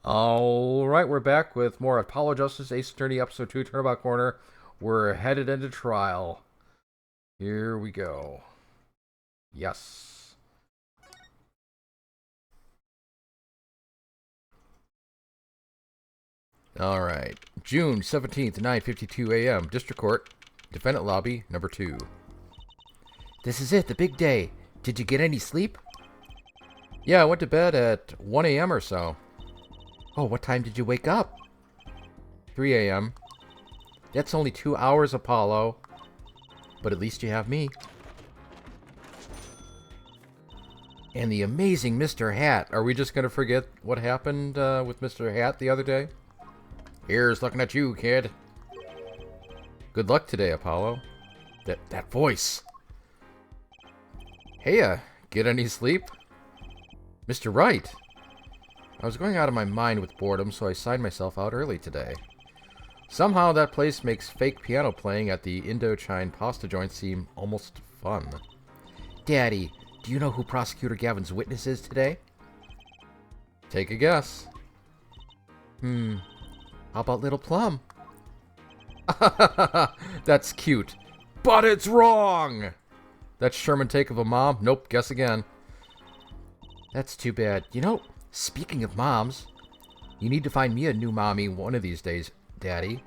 Alright, we're back with more Apollo Justice Ace Attorney Episode 2 Turnabout Corner. We're headed into trial. Here we go. Yes. Alright. June 17th, 9:52 a.m. District Court. Defendant Lobby, number 2. This is it, the big day. Did you get any sleep? Yeah, I went to bed at 1 a.m. or so. Oh, what time did you wake up? 3 a.m. That's only 2 hours, Apollo. But at least you have me. And the amazing Mr. Hat. Are we just going to forget what happened with Mr. Hat the other day? Here's looking at you, kid. Good luck today, Apollo. That voice. Hey, get any sleep? Mr. Wright. I was going out of my mind with boredom, so I signed myself out early today. Somehow that place makes fake piano playing at the Indochine pasta joint seem almost fun. Daddy, do you know who Prosecutor Gavin's witness is today? Take a guess. How about Little Plum? That's cute. But it's wrong! That's Sherman take of a mom? Nope, guess again. That's too bad. You know, speaking of moms, you need to find me a new mommy one of these days, Daddy.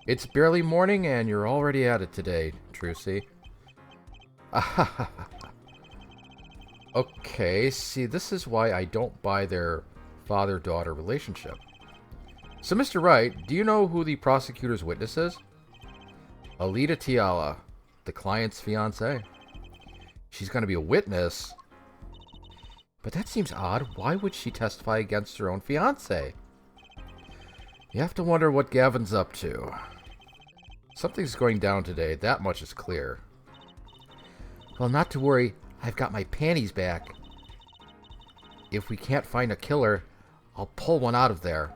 It's barely morning and you're already at it today, Trucy. Okay, see, this is why I don't buy their father-daughter relationship. So, Mr. Wright, do you know who the prosecutor's witness is? Alita Tiala, the client's fiancée. She's going to be a witness. But that seems odd. Why would she testify against her own fiancé? You have to wonder what Gavin's up to. Something's going down today, that much is clear. Well, not to worry, I've got my panties back. If we can't find a killer, I'll pull one out of there.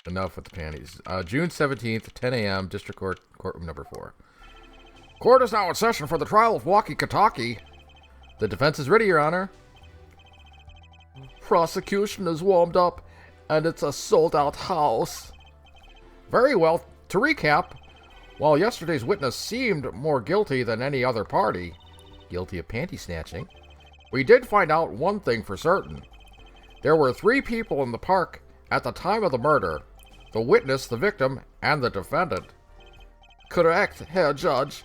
Enough with the panties. June 17th, 10 a.m., District Court, Courtroom number 4. Court is now in session for the trial of Walkie-Kataki. The defense is ready, Your Honor. Prosecution is warmed up, and it's a sold-out house. Very well. To recap, while yesterday's witness seemed more guilty than any other party, Guilty of panty snatching, we did find out one thing for certain. There were 3 people in the park at the time of the murder: the witness, the victim, and the defendant. Correct, Herr Judge.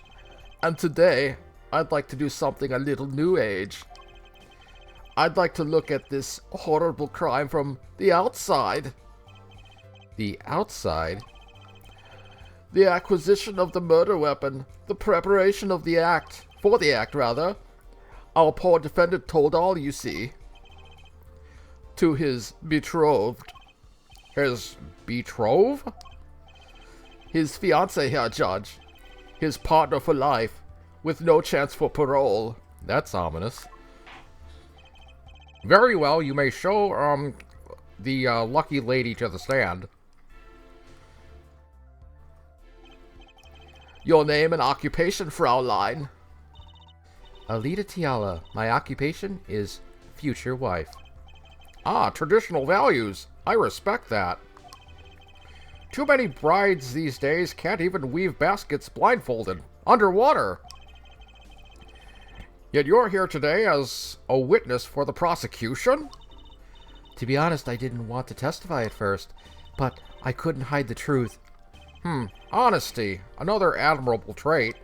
And today, I'd like to do something a little new age. I'd like to look at this horrible crime from the outside. The outside? The acquisition of the murder weapon, the preparation of the act, for the act rather. Our poor defendant told all, you see. To his betrothed. His betrothed? His fiancé, Herr Judge. His partner for life, with no chance for parole. That's ominous. Very well, you may show, the lucky lady to the stand. Your name and occupation, Fraulein? Alita Tiala. My occupation is future wife. Ah, traditional values. I respect that. Too many brides these days can't even weave baskets blindfolded, underwater. Yet you're here today as a witness for the prosecution? To be honest, I didn't want to testify at first, but I couldn't hide the truth. Honesty, another admirable trait.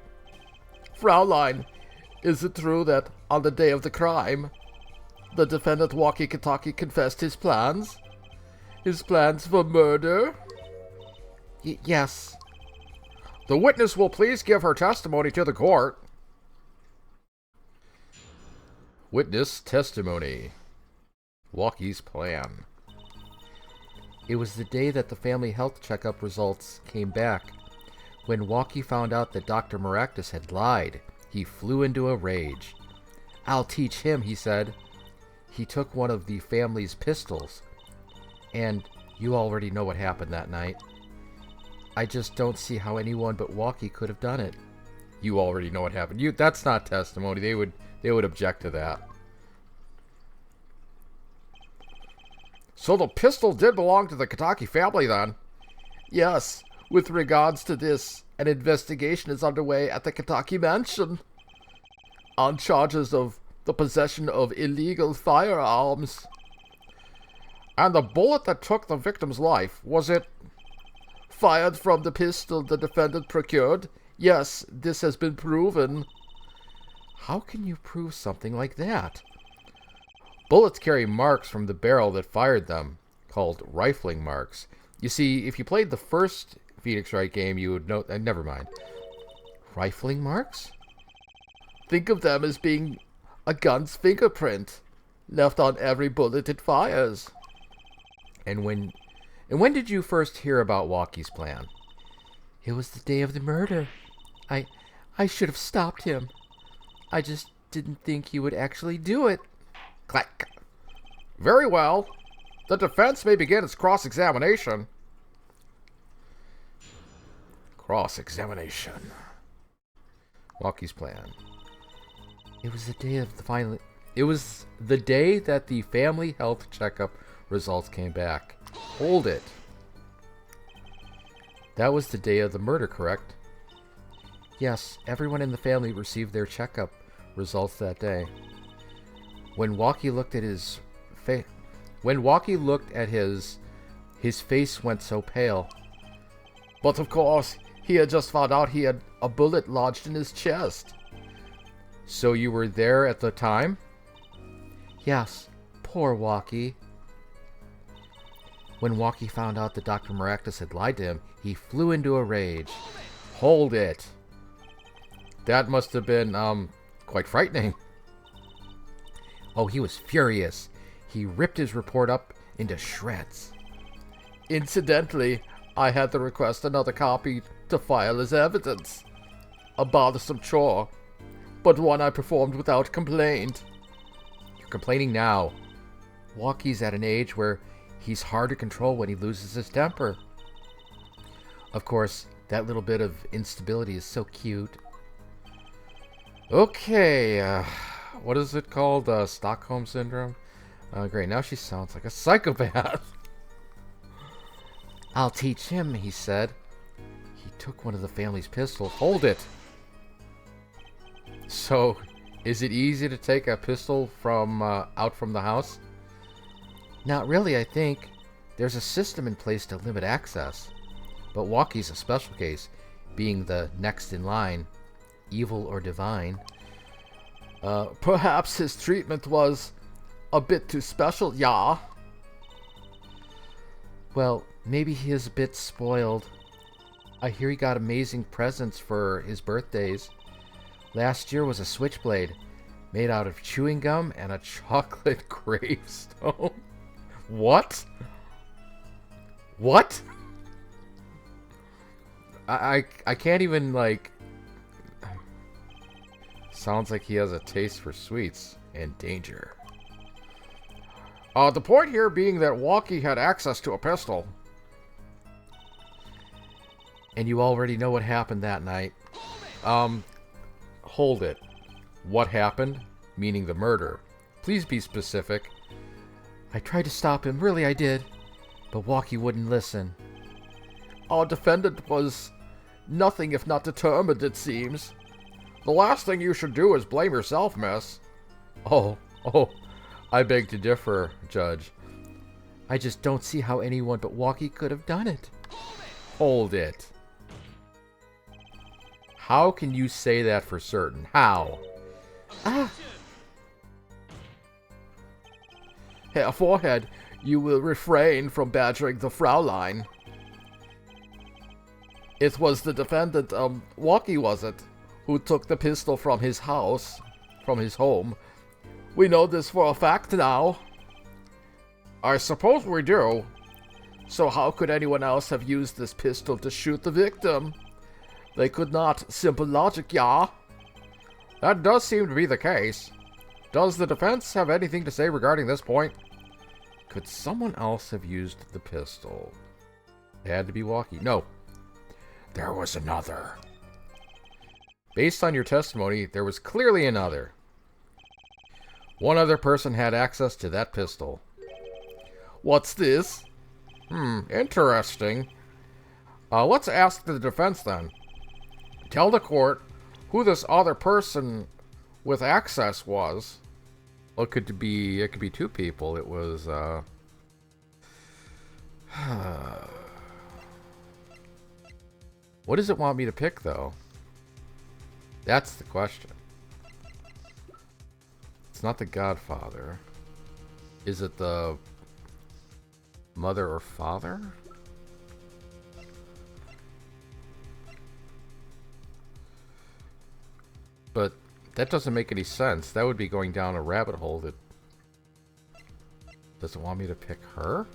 Fraulein, is it true that on the day of the crime, the defendant Walkie-Kataki confessed his plans? His plans for murder? Yes. The witness will please give her testimony to the court. Witness testimony. Walkie's plan. It was the day that the family health checkup results came back. When Walkie found out that Dr. Maractus had lied, he flew into a rage. I'll teach him, he said. He took one of the family's pistols. And you already know what happened that night. I just don't see how anyone but Walkie could have done it. You already know what happened. That's not testimony. They would object to that. So the pistol did belong to the Kataki family then? Yes, with regards to this, an investigation is underway at the Kataki mansion on charges of the possession of illegal firearms. And the bullet that took the victim's life, was it... Fired from the pistol the defendant procured? Yes, this has been proven. How can you prove something like that? Bullets carry marks from the barrel that fired them, called rifling marks. You see, if you played the first Phoenix Wright game, you would know... never mind. Rifling marks? Think of them as being a gun's fingerprint, left on every bullet it fires. And when did you first hear about Walkie's plan? It was the day of the murder. I should have stopped him. I just didn't think he would actually do it. Clack. Very well. The defense may begin its cross-examination. Cross-examination. Walkie's plan. It was the day that the family health checkup results came back. Hold it. That was the day of the murder, correct? Yes, everyone in the family received their checkup results that day. When Walkie looked at his face, his face went so pale. But of course, he had just found out he had a bullet lodged in his chest. So you were there at the time? Yes, poor Walkie. When Walkie found out that Dr. Maractus had lied to him, he flew into a rage. Hold it. That must have been, quite frightening. Oh, he was furious. He ripped his report up into shreds. Incidentally, I had to request another copy to file as evidence. A bothersome chore, but one I performed without complaint. You're complaining now. Walkie's at an age where he's hard to control when he loses his temper. Of course, that little bit of instability is so cute. Okay, what is it called? Stockholm Syndrome? Great, now she sounds like a psychopath. I'll teach him, he said. He took one of the family's pistols. Hold it. So, is it easy to take a pistol from out from the house? Not really, I think. There's a system in place to limit access. But Walkie's a special case, being the next in line, evil or divine. Perhaps his treatment was a bit too special, yeah? Well, maybe he is a bit spoiled. I hear he got amazing presents for his birthdays. Last year was a switchblade, made out of chewing gum and a chocolate gravestone. What? What? I can't even, like... Sounds like he has a taste for sweets and danger. The point here being that Walkie had access to a pistol. And you already know what happened that night. Hold it. What happened? Meaning the murder. Please be specific. I tried to stop him, really I did. But Walkie wouldn't listen. Our defendant was nothing if not determined, it seems. The last thing you should do is blame yourself, miss. Oh, I beg to differ, Judge. I just don't see how anyone but Walkie could have done it. Hold it. How can you say that for certain? How? Herr Forehead, you will refrain from badgering the Fraulein. It was the defendant, Walkie was it, who took the pistol from his house, from his home. We know this for a fact now. I suppose we do. So how could anyone else have used this pistol to shoot the victim? They could not. Simple logic, yeah? That does seem to be the case. Does the defense have anything to say regarding this point? Could someone else have used the pistol? It had to be Walkie. No. There was another. Based on your testimony, there was clearly another. One other person had access to that pistol. What's this? Interesting. Let's ask the defense then. Tell the court who this other person with access was. Well, it could be two people. It was what does it want me to pick, though? That's the question. It's not the Godfather. Is it the mother or father? But that doesn't make any sense. That would be going down a rabbit hole that... Does it want me to pick her?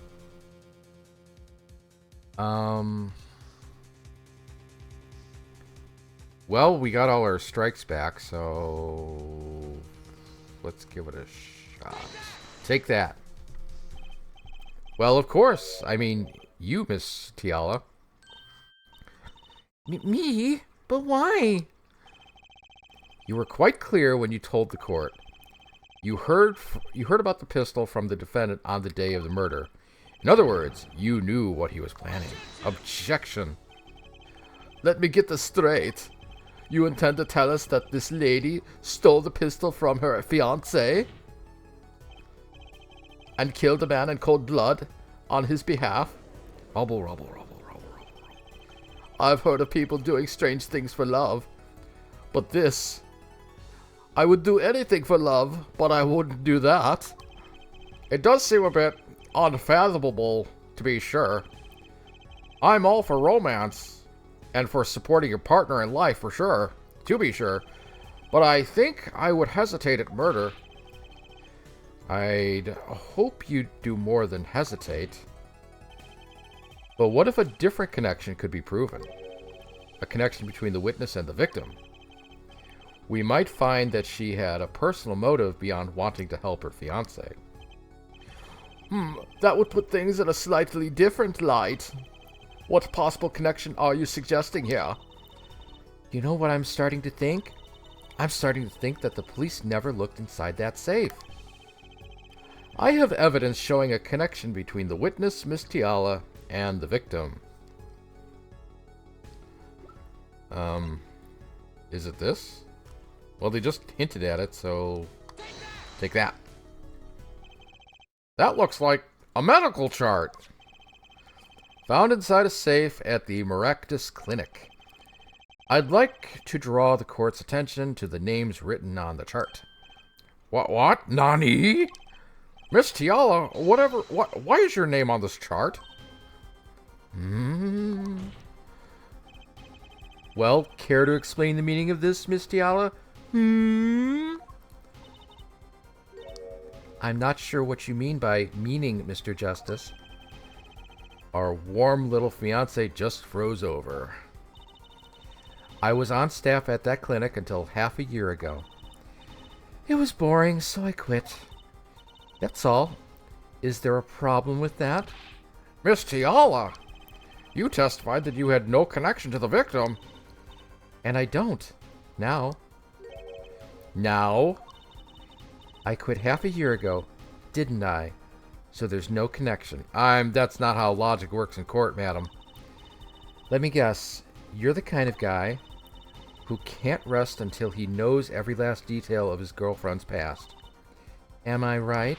Well, we got all our strikes back, so... Let's give it a shot. Take that. Well, of course. I mean, you, Miss Tiala. Me? But why? You were quite clear when you told the court. You heard about the pistol from the defendant on the day of the murder. In other words, you knew what he was planning. Objection. Let me get this straight. You intend to tell us that this lady stole the pistol from her fiancé and killed a man in cold blood on his behalf? Rubble, rubble, rubble, rubble, rubble. I've heard of people doing strange things for love, but this... I would do anything for love, but I wouldn't do that. It does seem a bit unfathomable, to be sure. I'm all for romance, and for supporting your partner in life, for sure, to be sure. But I think I would hesitate at murder. I'd hope you'd do more than hesitate. But what if a different connection could be proven? A connection between the witness and the victim? We might find that she had a personal motive beyond wanting to help her fiancé. That would put things in a slightly different light. What possible connection are you suggesting here? You know what I'm starting to think? I'm starting to think that the police never looked inside that safe. I have evidence showing a connection between the witness, Miss Tiala, and the victim. Is it this? Well, they just hinted at it, so take that. That looks like a medical chart. Found inside a safe at the Maractus Clinic. I'd like to draw the court's attention to the names written on the chart. What? Nani? Miss Tiala, why is your name on this chart? Well, care to explain the meaning of this, Miss Tiala? I'm not sure what you mean by meaning, Mr. Justice. Our warm little fiancé just froze over. I was on staff at that clinic until half a year ago. It was boring, so I quit. That's all. Is there a problem with that? Miss Tiala, you testified that you had no connection to the victim. And I don't. Now. Now? I quit half a year ago, didn't I? So there's no connection. That's not how logic works in court, madam. Let me guess. You're the kind of guy who can't rest until he knows every last detail of his girlfriend's past. Am I right?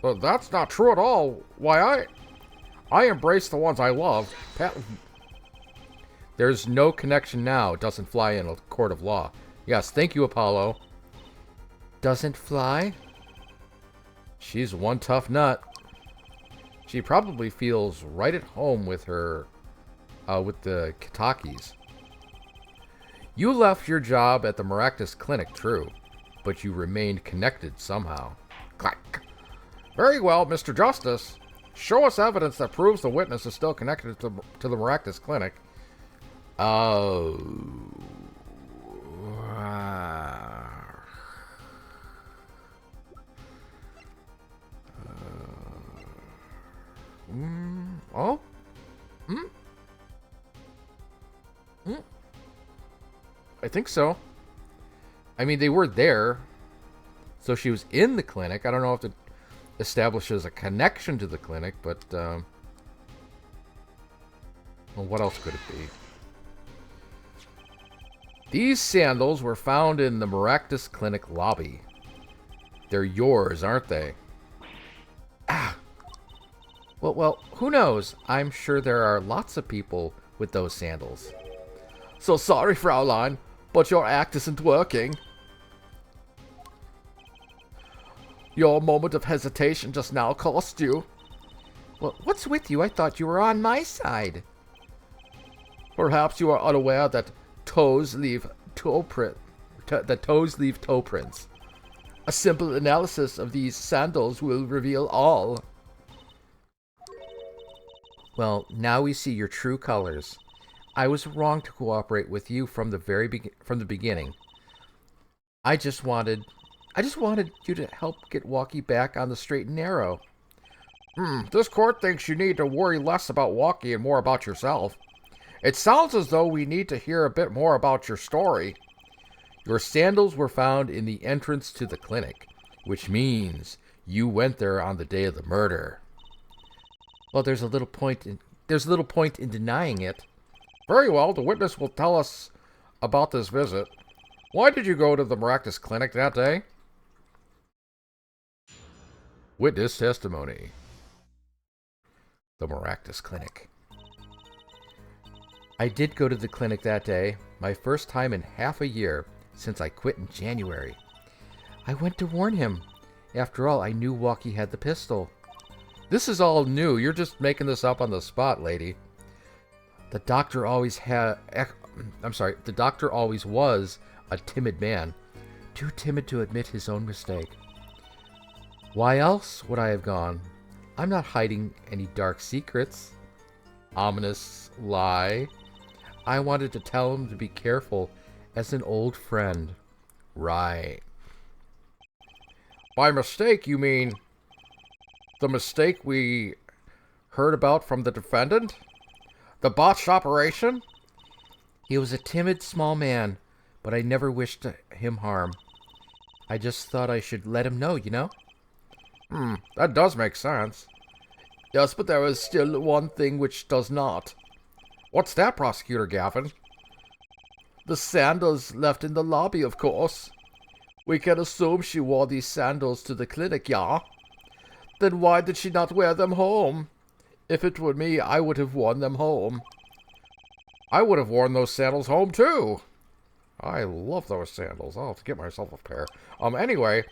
But that's not true at all. Why, I embrace the ones I love. There's no connection now. It doesn't fly in a court of law. Yes, thank you, Apollo. Doesn't fly? She's one tough nut. She probably feels right at home with her, with the Kitakis. You left your job at the Maractus Clinic, true, but you remained connected somehow. Clack. Very well, Mr. Justice. Show us evidence that proves the witness is still connected to the Maractus Clinic. I think so. I mean, they were there, so she was in the clinic. I don't know if establishes a connection to the clinic, but well, what else could it be? These sandals were found in the Maractus Clinic lobby. They're yours, aren't they? Ah! Well, who knows? I'm sure there are lots of people with those sandals. So sorry, Fraulein, but your act isn't working. Your moment of hesitation just now cost you. Well, what's with you? I thought you were on my side. Perhaps you are unaware that toes leave toe prints. A simple analysis of these sandals will reveal all. Well, now we see your true colors. I was wrong to cooperate with you from the beginning. I just wanted you to help get Walkie back on the straight and narrow. This court thinks you need to worry less about Walkie and more about yourself. It sounds as though we need to hear a bit more about your story. Your sandals were found in the entrance to the clinic, which means you went there on the day of the murder. Well, there's little point in denying it. Very well, the witness will tell us about this visit. Why did you go to the Maractus Clinic that day? Witness testimony. The Maractus Clinic. I did go to the clinic that day, my first time in half a year since I quit in January. I went to warn him. After all, I knew Walkie had the pistol. This is all new. You're just making this up on the spot, lady. The doctor always was a timid man, too timid to admit his own mistake. Why else would I have gone? I'm not hiding any dark secrets. Ominous lie. I wanted to tell him to be careful as an old friend. Right. By mistake, you mean the mistake we heard about from the defendant? The botched operation? He was a timid, small man, but I never wished him harm. I just thought I should let him know, you know? That does make sense. Yes, but there is still one thing which does not. What's that, Prosecutor Gavin? The sandals left in the lobby, of course. We can assume she wore these sandals to the clinic, yeah? Then why did she not wear them home? If it were me, I would have worn them home. I would have worn those sandals home, too. I love those sandals. I'll have to get myself a pair. Anyway.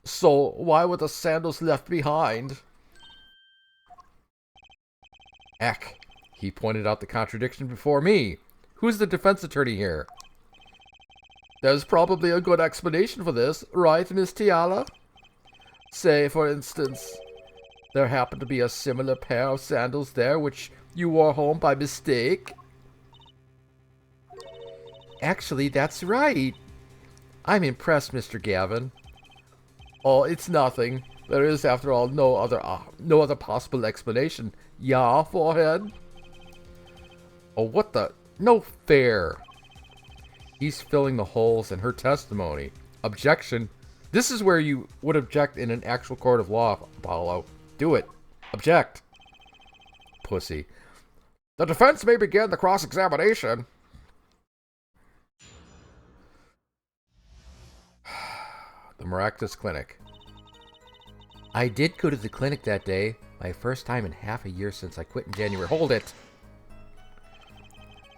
So, why were the sandals left behind? Eck. He pointed out the contradiction before me. Who's the defense attorney here? There's probably a good explanation for this, right, Miss Tiala? Say, for instance, there happened to be a similar pair of sandals there which you wore home by mistake. Actually, that's right. I'm impressed, Mr. Gavin. Oh, it's nothing. There is, after all, no other possible explanation. Yeah, forehead? Oh, what the? No fair. He's filling the holes in her testimony. Objection. This is where you would object in an actual court of law, Apollo. Do it. Object. Pussy. The defense may begin the cross-examination. The Maractus Clinic. I did go to the clinic that day. My first time in half a year since I quit in January. Hold it.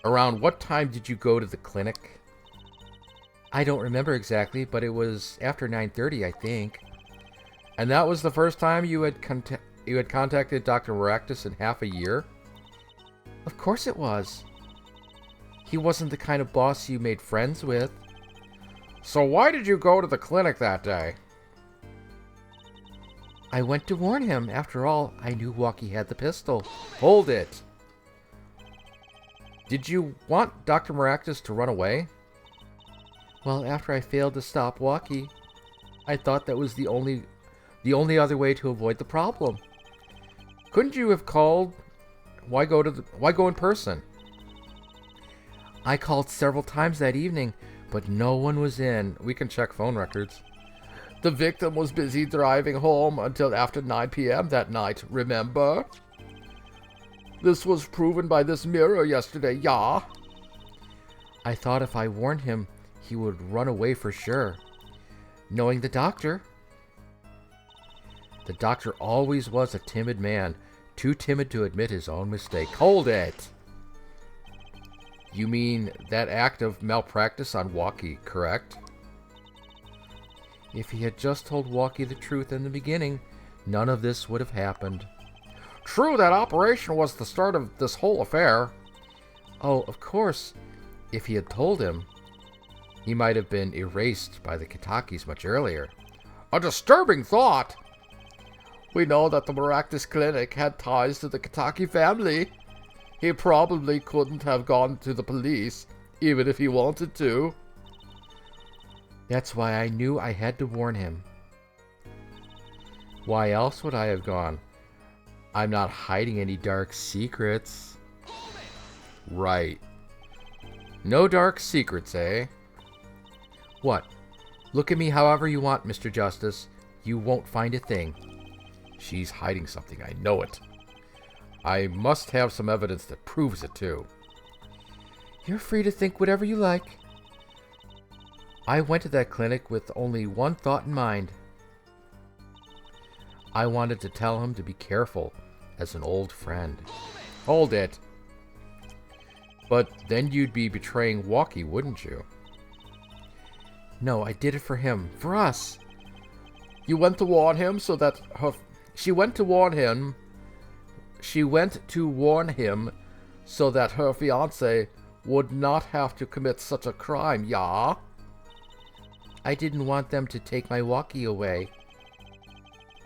Around what time did you go to the clinic? I don't remember exactly, but it was after 9:30, I think. And that was the first time you had contacted Dr. Maractus in half a year? Of course it was. He wasn't the kind of boss you made friends with. So why did you go to the clinic that day? I went to warn him. After all, I knew Walkie had the pistol. Hold it. Did you want Dr. Maractus to run away? Well, after I failed to stop Walkie, I thought that was the only other way to avoid the problem. Couldn't you have called? Why go in person? I called several times that evening, but no one was in. We can check phone records. The victim was busy driving home until after 9 p.m. that night, remember? This was proven by this mirror yesterday, yeah? I thought if I warned him, he would run away for sure. Knowing the doctor always was a timid man, too timid to admit his own mistake. Hold it! You mean that act of malpractice on Walkie, correct? If he had just told Walkie the truth in the beginning, none of this would have happened. True, that operation was the start of this whole affair. Oh, of course, if he had told him, he might have been erased by the Kitakis much earlier. A disturbing thought. We know that the Maractus Clinic had ties to the Kitaki family. He probably couldn't have gone to the police, even if he wanted to. That's why I knew I had to warn him. Why else would I have gone? I'm not hiding any dark secrets. Right. No dark secrets, eh? What? Look at me however you want, Mr. Justice. You won't find a thing. She's hiding something, I know it. I must have some evidence that proves it, too. You're free to think whatever you like. I went to that clinic with only one thought in mind. I wanted to tell him to be careful as an old friend. Hold it. But then you'd be betraying Walkie, wouldn't you? No, I did it for him. For us. You went to warn him so that her... She went to warn him so that her fiancé would not have to commit such a crime, yeah? I didn't want them to take my Walkie away.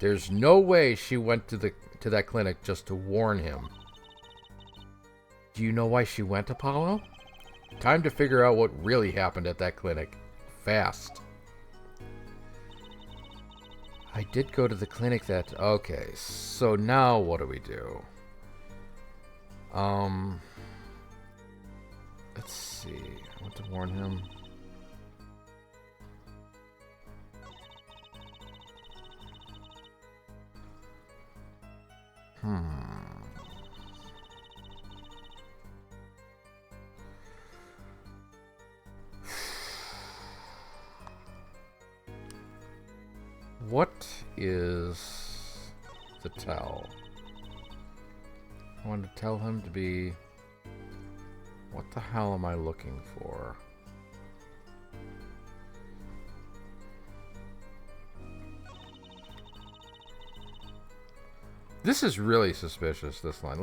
There's no way she went to that clinic just to warn him. Do you know why she went, Apollo? Time to figure out what really happened at that clinic. Fast. I did go to the clinic that... Okay, so now what do we do? Let's see. I want to warn him. What is the tell? I want to tell him to be... What the hell am I looking for? This is really suspicious, this line.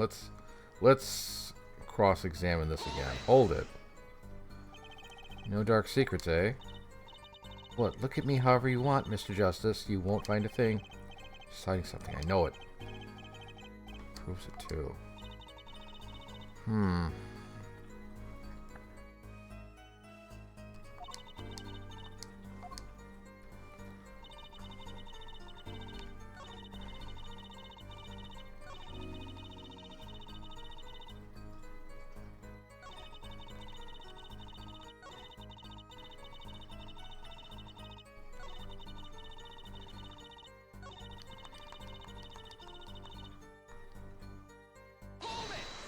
Let's cross-examine this again. Hold it. No dark secrets, eh? What? Look at me however you want, Mr. Justice. You won't find a thing. She's hiding something. I know it. Proves it, too.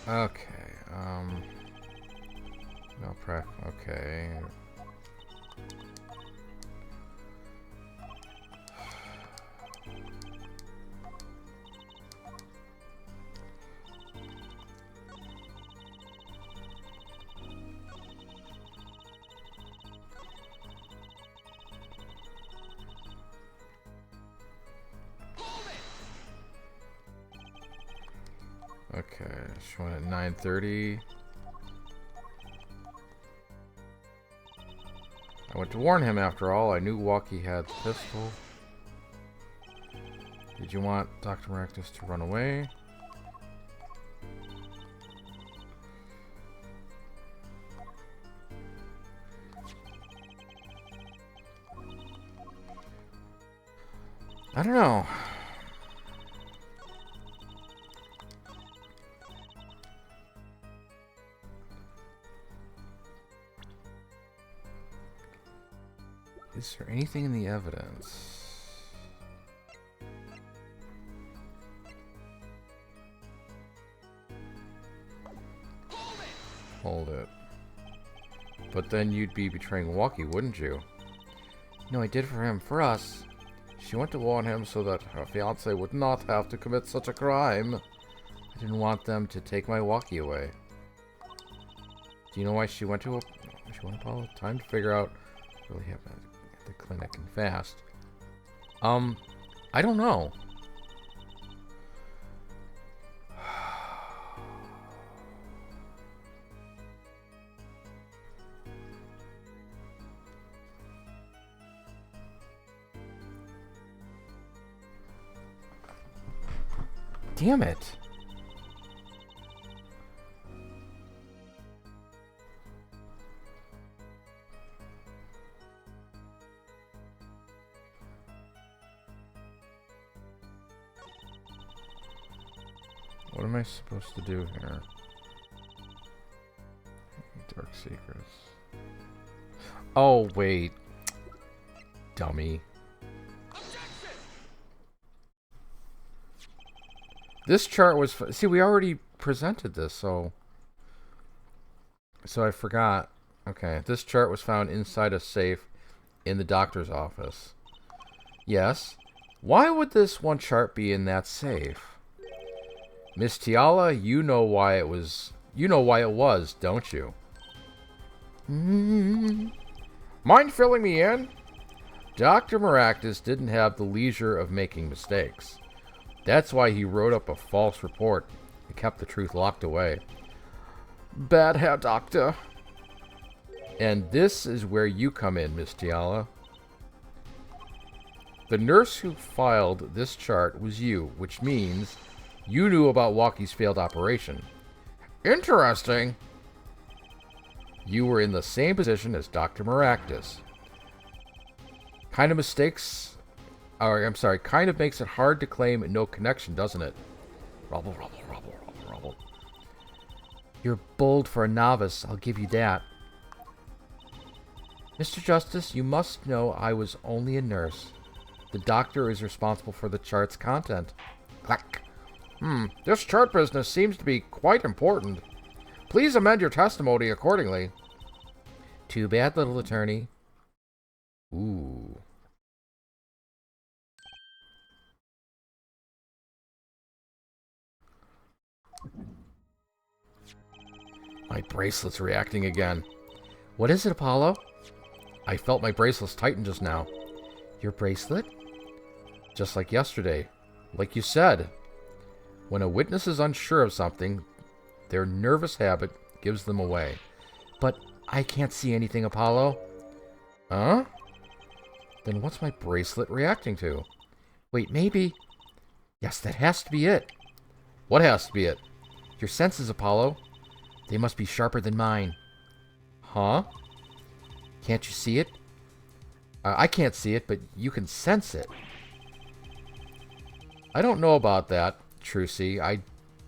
Okay, no prep, okay. Okay, showing at 9:30. I went to warn him after all. I knew Walkie had the pistol. Did you want Dr. Maractus to run away? I don't know. Is there anything in the evidence? Hold it. But then you'd be betraying Walkie, wouldn't you? No, I did for him, for us. She went to warn him so that her fiancé would not have to commit such a crime. I didn't want them to take my Walkie away. Do you know why she went to Apollo? Time to figure out what really happened at the clinic and fast. I don't know. Damn it. What am I supposed to do here? Dark secrets. Oh, wait. Dummy. This chart was... See, we already presented this, so I forgot. Okay, this chart was found inside a safe in the doctor's office. Yes. Why would this one chart be in that safe? Miss Tiala, you know why it was, don't you? Mind filling me in? Dr. Maractus didn't have the leisure of making mistakes. That's why he wrote up a false report and kept the truth locked away. Bad Herr Doctor. And this is where you come in, Miss Tiala. The nurse who filed this chart was you, which means you knew about Walkie's failed operation. Interesting. You were in the same position as Dr. Maractus. Kind of makes it hard to claim no connection, doesn't it? Rubble, rubble, rubble, rubble, rubble. You're bold for a novice, I'll give you that. Mr. Justice, you must know I was only a nurse. The doctor is responsible for the chart's content. Clack. This chart business seems to be quite important. Please amend your testimony accordingly. Too bad, little attorney. Ooh. My bracelet's reacting again. What is it, Apollo? I felt my bracelets tighten just now. Your bracelet? Just like yesterday. Like you said. When a witness is unsure of something, their nervous habit gives them away. But I can't see anything, Apollo. Huh? Then what's my bracelet reacting to? Wait, maybe... Yes, that has to be it. What has to be it? Your senses, Apollo. They must be sharper than mine. Huh? Can't you see it? I can't see it, but you can sense it. I don't know about that, Trucy. I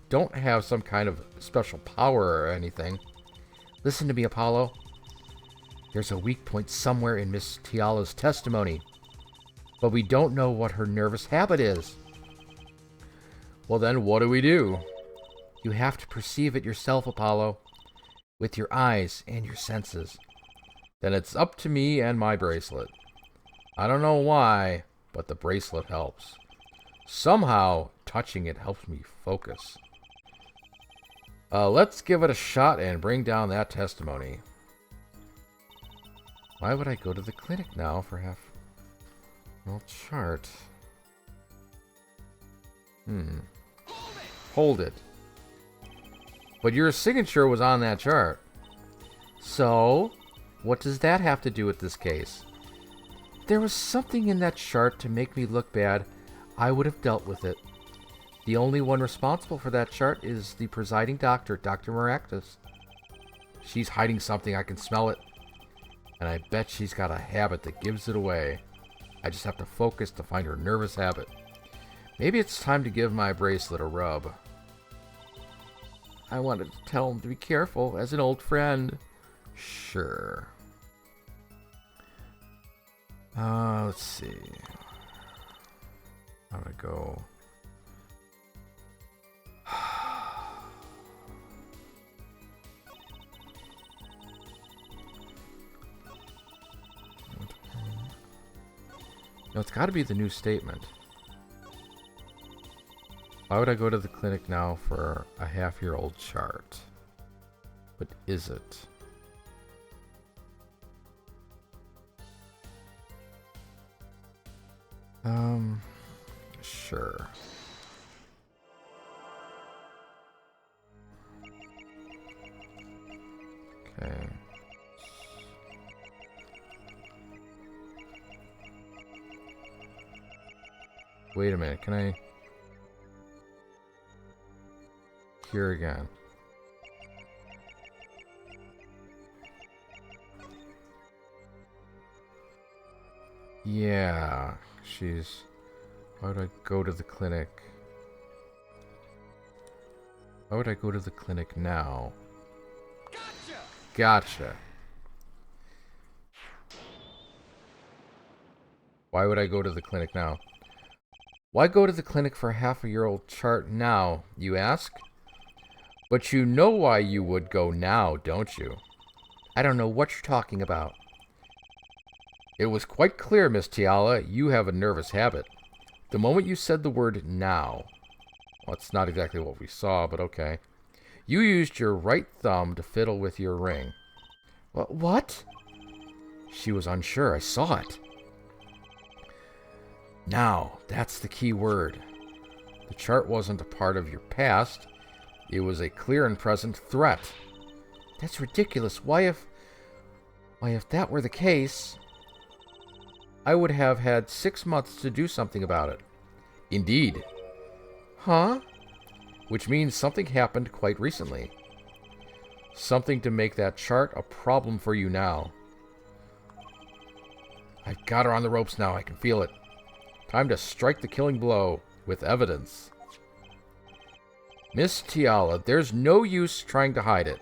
don't have some kind of special power or anything. Listen to me, Apollo. There's a weak point somewhere in Miss Tiala's testimony, but we don't know what her nervous habit is. Well then, what do we do? You have to perceive it yourself, Apollo, with your eyes and your senses. Then it's up to me and my bracelet. I don't know why, but the bracelet helps. Somehow, touching it helps me focus. Let's give it a shot and bring down that testimony. Why would I go to the clinic now for half... Well, chart. Hold it. But your signature was on that chart. So, what does that have to do with this case? If there was something in that chart to make me look bad, I would have dealt with it. The only one responsible for that chart is the presiding doctor, Dr. Maractus. She's hiding something, I can smell it. And I bet she's got a habit that gives it away. I just have to focus to find her nervous habit. Maybe it's time to give my bracelet a rub. I wanted to tell him to be careful as an old friend. Sure. Let's see. How'd it go? No, it's got to be the new statement. Why would I go to the clinic now for a half-year-old chart? But is it? Sure. Okay. Wait a minute, can I... Here again. Yeah, she's... Why would I go to the clinic? Why would I go to the clinic now? Gotcha! Why would I go to the clinic now? Why go to the clinic for a half-a-year-old chart now, you ask? But you know why you would go now, don't you? I don't know what you're talking about. It was quite clear, Miss Tiala, you have a nervous habit. The moment you said the word now, well, it's not exactly what we saw, but okay. You used your right thumb to fiddle with your ring. What? She was unsure. I saw it. Now, that's the key word. The chart wasn't a part of your past. It was a clear and present threat. That's ridiculous. Why, if that were the case... I would have had 6 months to do something about it. Indeed. Huh? Which means something happened quite recently. Something to make that chart a problem for you now. I've got her on the ropes now. I can feel it. Time to strike the killing blow with evidence. Miss Tiala, there's no use trying to hide it.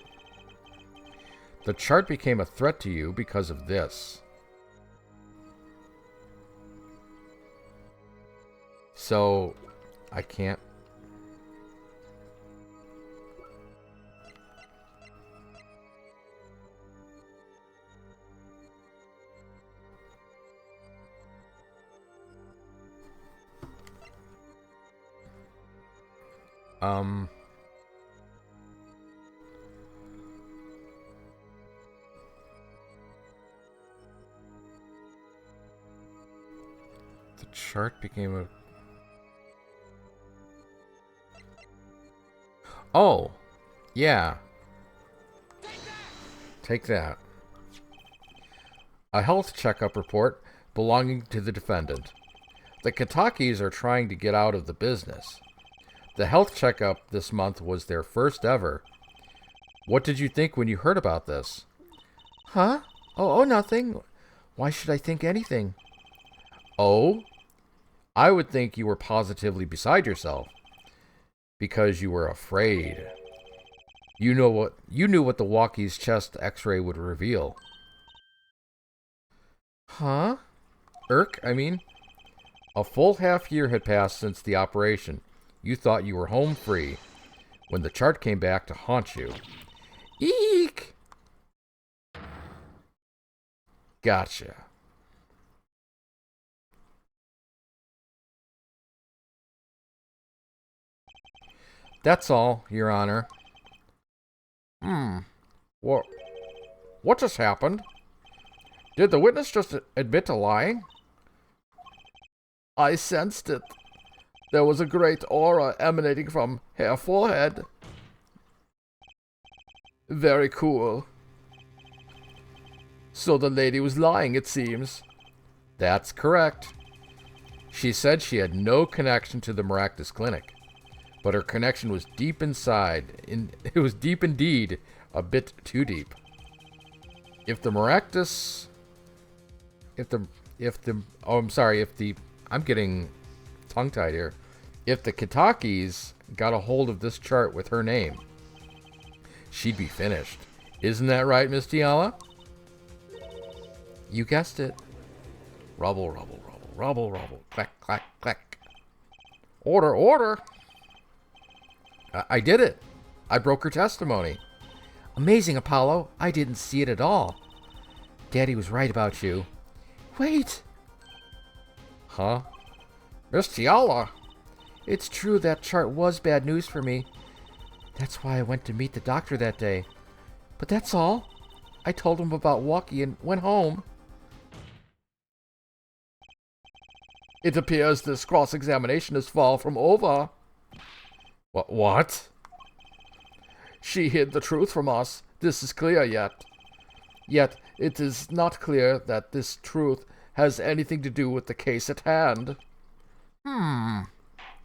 The chart became a threat to you because of this. So, I can't... The chart became a... Oh, yeah. Take that. A health checkup report belonging to the defendant. The Katakis are trying to get out of the business. The health checkup this month was their first ever. What did you think when you heard about this? Huh? Oh, nothing. Why should I think anything? Oh? I would think you were positively beside yourself. Because you were afraid. You knew what the walkie's chest x-ray would reveal. Huh? I mean. A full half year had passed since the operation. You thought you were home free when the chart came back to haunt you. Eek! Gotcha. That's all, Your Honor. What just happened? Did the witness just admit to lying? I sensed it. There was a great aura emanating from her forehead. Very cool. So the lady was lying, it seems. That's correct. She said she had no connection to the Maractus Clinic, but her connection was deep inside. It was deep indeed, a bit too deep. If the Maractus... I'm getting tongue-tied here. If the Kitakis got a hold of this chart with her name, she'd be finished. Isn't that right, Miss Tiala? You guessed it. Rubble, rubble, rubble, rubble, rubble. Clack, clack, clack. Order, order! I did it. I broke her testimony. Amazing, Apollo. I didn't see it at all. Daddy was right about you. Wait! Huh? Miss Tiala? It's true that chart was bad news for me. That's why I went to meet the doctor that day. But that's all. I told him about Walkie and went home. It appears this cross-examination is far from over. What? She hid the truth from us. This is clear yet. Yet, it is not clear that this truth has anything to do with the case at hand.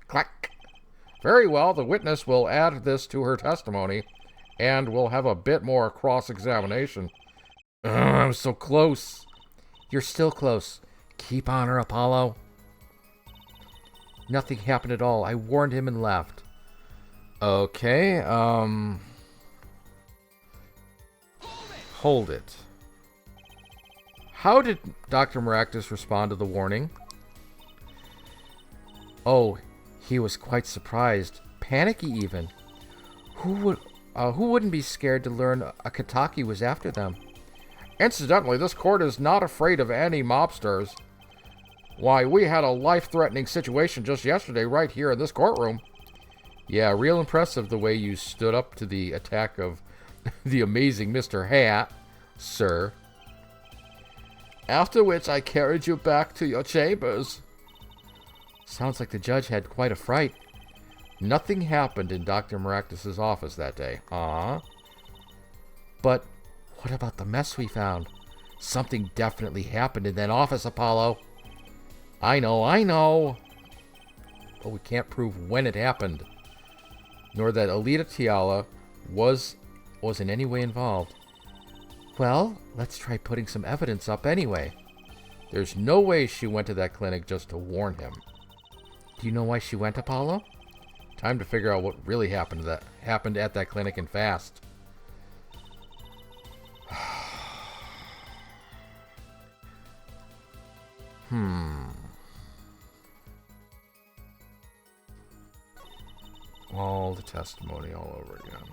Clack. Very well, the witness will add this to her testimony, and we'll have a bit more cross-examination. I'm so close. You're still close. Keep on her, Apollo. Nothing happened at all. I warned him and left. Okay, hold it. How did Dr. Maractus respond to the warning? Oh, he was quite surprised. Panicky even. Who wouldn't be scared to learn a Kataki was after them? Incidentally, this court is not afraid of any mobsters. Why, we had a life-threatening situation just yesterday right here in this courtroom. Yeah, real impressive the way you stood up to the attack of the amazing Mr. Hat, sir. After which I carried you back to your chambers. Sounds like the judge had quite a fright. Nothing happened in Dr. Maractus's office that day. But what about the mess we found? Something definitely happened in that office, Apollo. I know. But we can't prove when it happened. Nor that Alita Tiala was in any way involved. Well, let's try putting some evidence up anyway. There's no way she went to that clinic just to warn him. Do you know why she went, Apollo? Time to figure out what really happened at that clinic and fast. All the testimony all over again.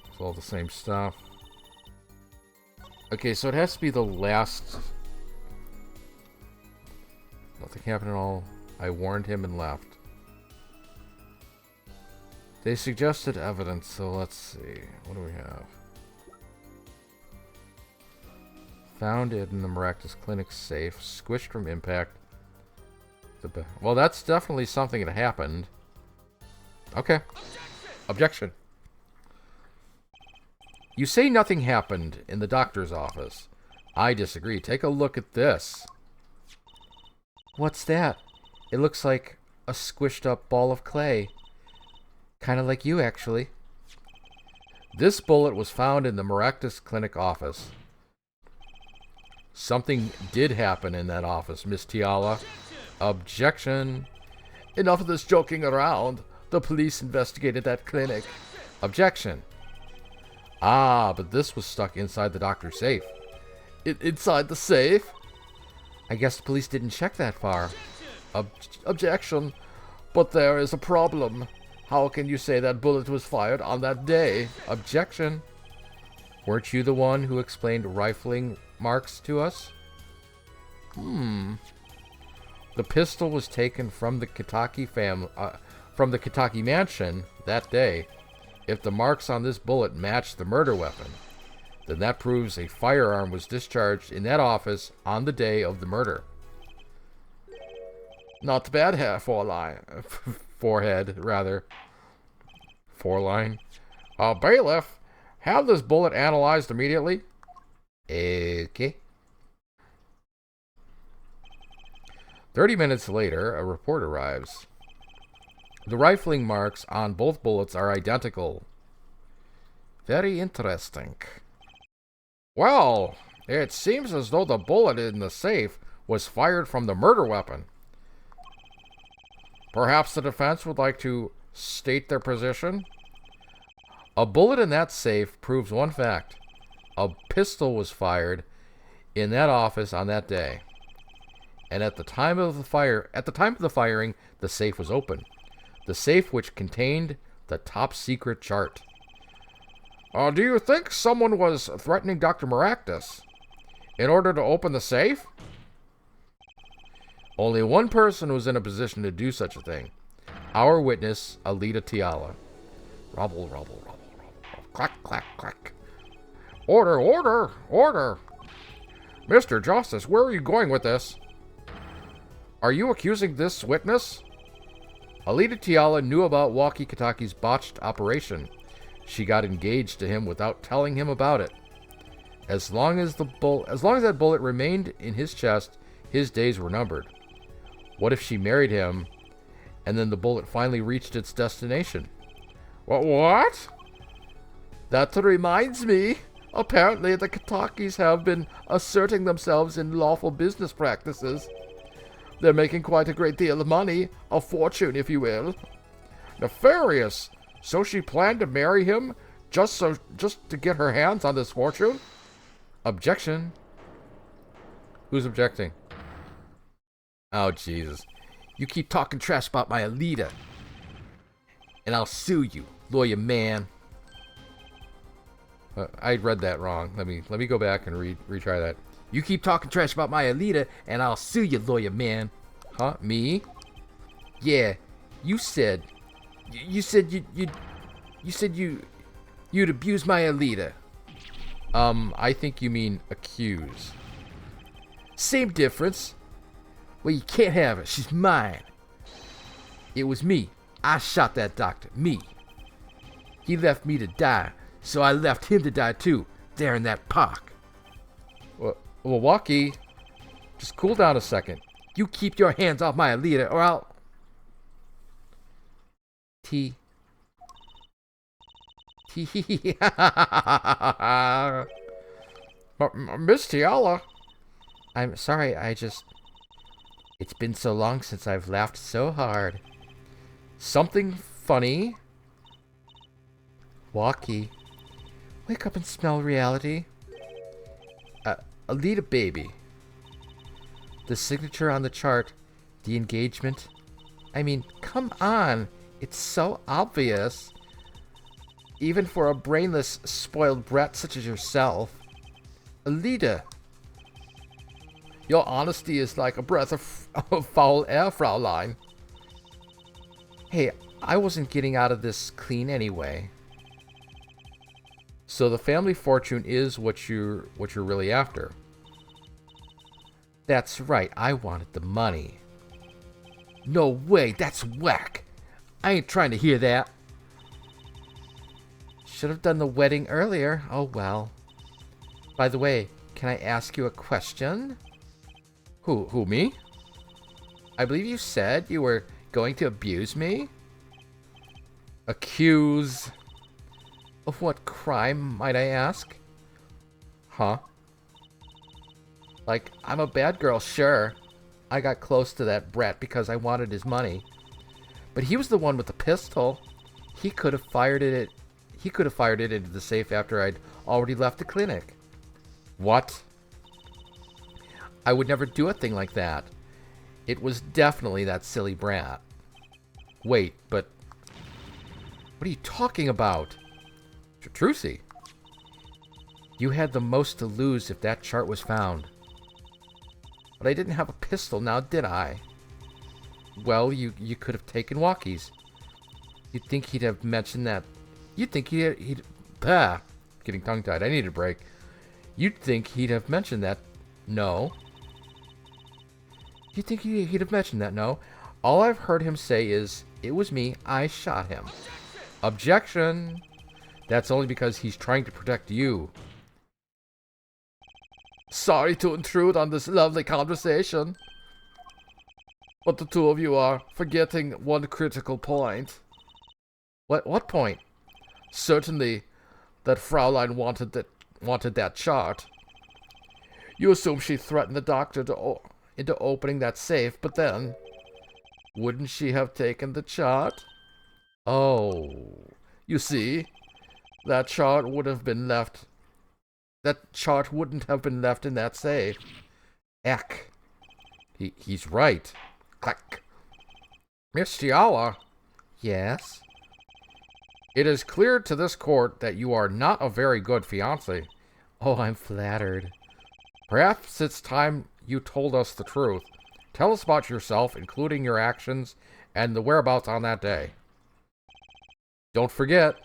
It's all the same stuff. Okay, so it has to be the last. Nothing happened at all. I warned him and left. They suggested evidence, so let's see. What do we have? Found it in the Maractus Clinic safe. Squished from impact. Well, that's definitely something that happened. Okay. Objection. You say nothing happened in the doctor's office. I disagree. Take a look at this. What's that? It looks like a squished up ball of clay. Kind of like you, actually. This bullet was found in the Maractus Clinic office. Something did happen in that office, Miss Tiala. Objection. Enough of this joking around. The police investigated that clinic. Objection. But this was stuck inside the doctor's safe. Inside the safe? I guess the police didn't check that far. Objection. But there is a problem. How can you say that bullet was fired on that day? Objection. Weren't you the one who explained rifling marks to us? The pistol was taken from the Kataki from the Kataki mansion that day. If the marks on this bullet match the murder weapon, then that proves a firearm was discharged in that office on the day of the murder. Not bad, Herr Foreline. Forehead, rather. Foreline. Bailiff, have this bullet analyzed immediately. Okay. 30 minutes later, a report arrives. The rifling marks on both bullets are identical. Very interesting. Well, it seems as though the bullet in the safe was fired from the murder weapon. Perhaps the defense would like to state their position? A bullet in that safe proves one fact. A pistol was fired in that office on that day. And at the time of the firing, the safe was open. The safe which contained the top secret chart. Do you think someone was threatening Dr. Maractus in order to open the safe? Only one person was in a position to do such a thing. Our witness, Alita Tiala. Rubble, rubble, rubble, rubble. Clack, clack, clack. Order, order, order! Mr. Justice, where are you going with this? Are you accusing this witness? Alita Tiala knew about Walkie Kataki's botched operation. She got engaged to him without telling him about it. As long as that bullet remained in his chest, his days were numbered. What if she married him, and then the bullet finally reached its destination? What? That reminds me. Apparently the Katakis have been asserting themselves in lawful business practices. They're making quite a great deal of money, a fortune, if you will. Nefarious! So she planned to marry him just to get her hands on this fortune? Objection. Who's objecting? Oh, Jesus. You keep talking trash about my Alita, and I'll sue you, lawyer man. I read that wrong. Let me go back and retry that. You keep talking trash about my Alita, and I'll sue you, lawyer man. Huh? Me? Yeah. You said you'd abuse my Alita. I think you mean accuse. Same difference. Well, you can't have her. She's mine. It was me. I shot that doctor. Me. He left me to die, so I left him to die too, there in that park. Well, Walkie, just cool down a second. You keep your hands off my Alita, or I'll... Miss Tiala. I'm sorry, it's been so long since I've laughed so hard. Something funny? Walkie, wake up and smell reality. Alita baby. The signature on the chart, the engagement. I mean, come on. It's so obvious. Even for a brainless, spoiled brat such as yourself. Alita. Your honesty is like a breath of foul air, Fraulein. Hey, I wasn't getting out of this clean anyway. So the family fortune is what you're really after. That's right, I wanted the money. No way, that's whack. I ain't trying to hear that. Should have done the wedding earlier. Oh well. By the way, can I ask you a question? Who, me? I believe you said you were going to abuse me? Accuse. Of what crime, might I ask? Huh? Like, I'm a bad girl, sure. I got close to that brat because I wanted his money. But he was the one with the pistol. He could have fired it into the safe after I'd already left the clinic. What? I would never do a thing like that. It was definitely that silly brat. Wait, but... what are you talking about? Trucy. You had the most to lose if that chart was found. But I didn't have a pistol now, did I? Well, you could have taken Walkie's. You'd think he'd have mentioned that. You'd think he'd getting tongue-tied. I need a break. You'd think he'd have mentioned that. No. You'd think he'd have mentioned that. No. All I've heard him say is, it was me, I shot him. Objection! That's only because he's trying to protect you. Sorry to intrude on this lovely conversation, but the two of you are forgetting one critical point. What point? Certainly, that Fraulein wanted that chart. You assume she threatened the doctor into opening that safe, but then, wouldn't she have taken the chart? Oh. You see, that chart would have been left. That chart wouldn't have been left in that safe. Eck. He's right. Clack. Miss Tiala. Yes? It is clear to this court that you are not a very good fiancé. Oh, I'm flattered. Perhaps it's time you told us the truth. Tell us about yourself, including your actions and the whereabouts on that day. Don't forget,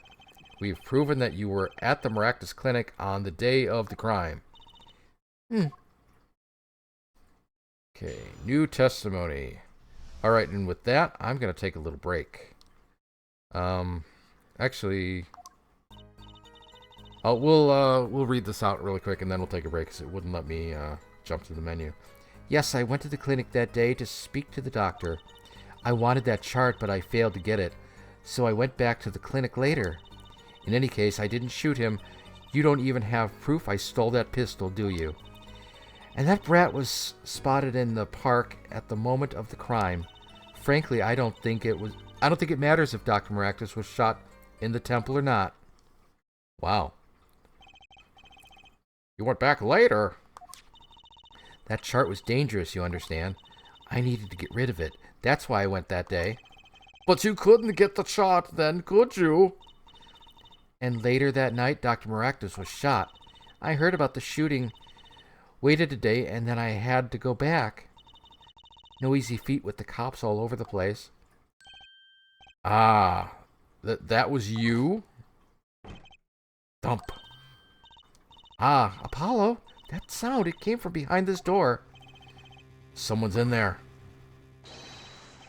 we've proven that you were at the Maractus Clinic on the day of the crime. Okay, new testimony. Alright, and with that, I'm going to take a little break. Actually, we'll read this out really quick, and then we'll take a break, because it wouldn't let me jump to the menu. Yes, I went to the clinic that day to speak to the doctor. I wanted that chart, but I failed to get it, so I went back to the clinic later. In any case, I didn't shoot him. You don't even have proof I stole that pistol, do you? And that brat was spotted in the park at the moment of the crime. Frankly, I don't think it matters if Dr. Maractus was shot in the temple or not. Wow. You went back later? That chart was dangerous, you understand. I needed to get rid of it. That's why I went that day. But you couldn't get the chart then, could you? And later that night, Dr. Maractus was shot. I heard about the shooting, waited a day, and then I had to go back. No easy feat with the cops all over the place. Ah, that was you? Thump. Ah, Apollo, that sound, it came from behind this door. Someone's in there.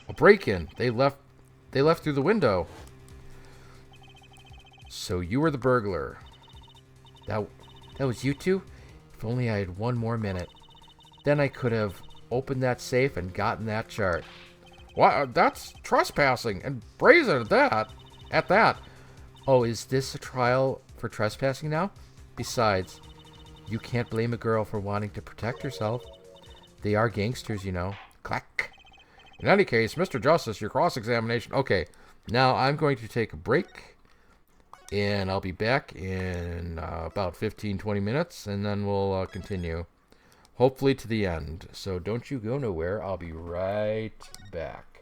A break-in. They left through the window. So you were the burglar. That was you two? If only I had one more minute. Then I could have opened that safe and gotten that chart. What? That's trespassing, and brazen at that. Oh, is this a trial for trespassing now? Besides, you can't blame a girl for wanting to protect herself. They are gangsters, you know. Clack. In any case, Mr. Justice, your cross-examination... Okay, now I'm going to take a break, and I'll be back in about 15-20 minutes, and then we'll continue, hopefully to the end. So don't you go nowhere. I'll be right back.